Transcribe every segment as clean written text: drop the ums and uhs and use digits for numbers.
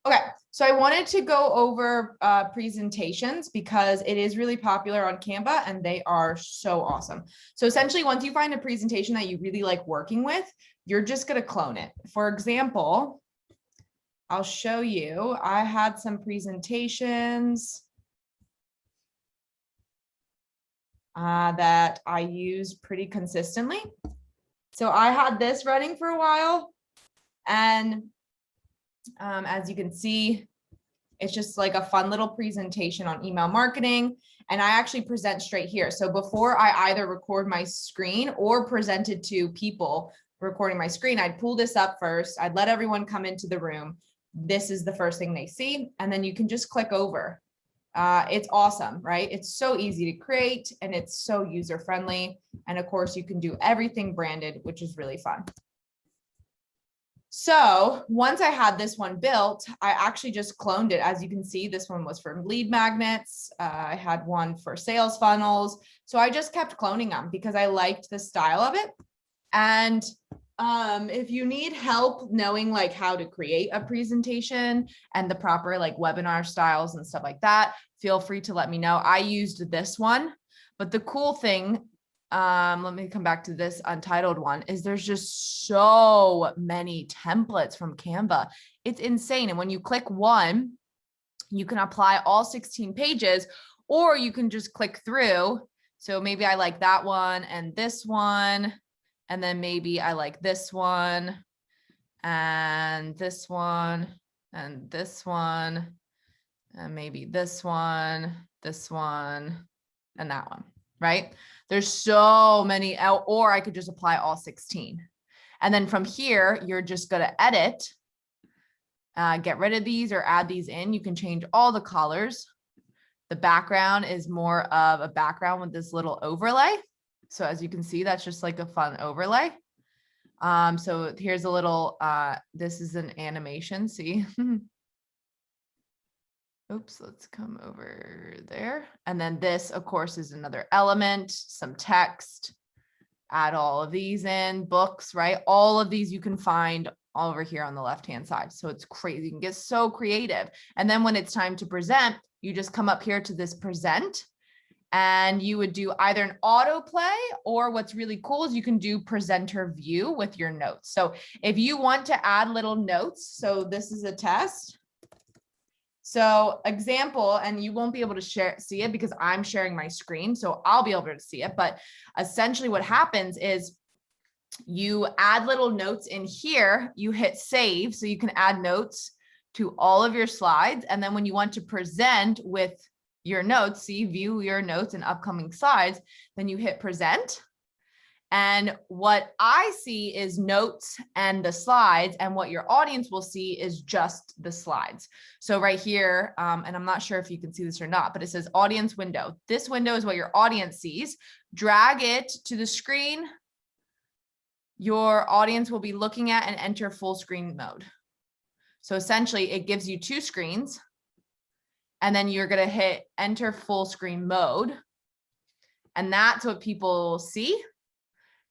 Okay, so I wanted to go over presentations because it is really popular on Canva and they are so awesome. So essentially, once you find a presentation that you really like working with, you're just going to clone it. For example, I'll show you, I had some presentations that I use pretty consistently. So I had this running for a while, and as you can see, it's just like a fun little presentation on email marketing. And I actually present straight here. So before I either record my screen or present it to people recording my screen, I'd pull this up first. I'd let everyone come into the room. This is the first thing they see. And then you can just click over. It's awesome, right? It's so easy to create and it's so user-friendly. And of course, you can do everything branded, which is really fun. So once I had this one built, I actually just cloned it. As you can see, this one was for lead magnets. I had one for sales funnels. So I just kept cloning them because I liked the style of it. And if you need help knowing like how to create a presentation and the proper like webinar styles and stuff like that, feel free to let me know. I used this one, but the cool thing, let me come back to this Untitled one, is there's just so many templates from Canva. It's insane. And when you click one, you can apply all 16 pages, or you can just click through. So maybe I like that one and this one, and then maybe I like this one and this one and this one, and maybe this one, and that one, right? There's so many, or I could just apply all 16. And then from here, you're just going to edit, get rid of these or add these in. You can change all the colors. The background is more of a background with this little overlay. So as you can see, that's just like a fun overlay. So here's a little, this is an animation, see? Oops, let's come over there. And then this, of course, is another element, some text, add all of these in, books, right? All of these you can find all over here on the left-hand side. So it's crazy. You can get so creative. And then when it's time to present, you just come up here to this present, and you would do either an autoplay, or what's really cool is you can do presenter view with your notes. So if you want to add little notes, so this is a test. So example, and you won't be able to see it because I'm sharing my screen, so I'll be able to see it. But essentially what happens is you add little notes in here, you hit save, so you can add notes to all of your slides. And then when you want to present with your notes, see, view your notes and upcoming slides, then you hit present. And what I see is notes and the slides, and what your audience will see is just the slides. So right here, and I'm not sure if you can see this or not, but it says audience window. This window is what your audience sees. Drag it to the screen your audience will be looking at, and enter full screen mode. So essentially it gives you two screens, and then you're going to hit enter full screen mode. And that's what people see.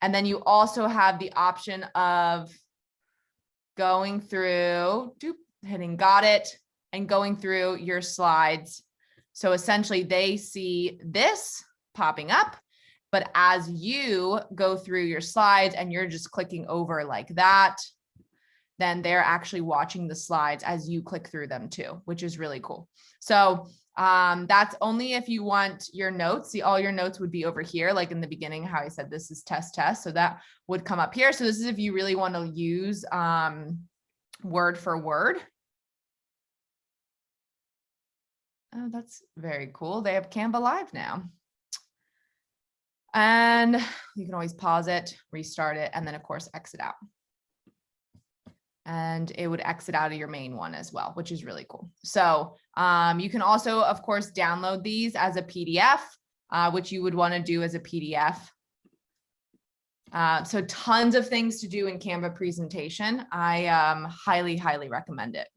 And then you also have the option of going through, hitting got it, and going through your slides. So essentially they see this popping up, but as you go through your slides and you're just clicking over like that, then they're actually watching the slides as you click through them too, which is really cool. So that's only if you want your notes. See, all your notes would be over here, like in the beginning, how I said this is test. So that would come up here. So this is if you really want to use word for word. Oh, that's very cool. They have Canva Live now. And you can always pause it, restart it, and then of course, exit out. And it would exit out of your main one as well, which is really cool. So you can also, of course, download these as a PDF, which you would want to do as a PDF. So tons of things to do in Canva presentation. I highly, highly recommend it.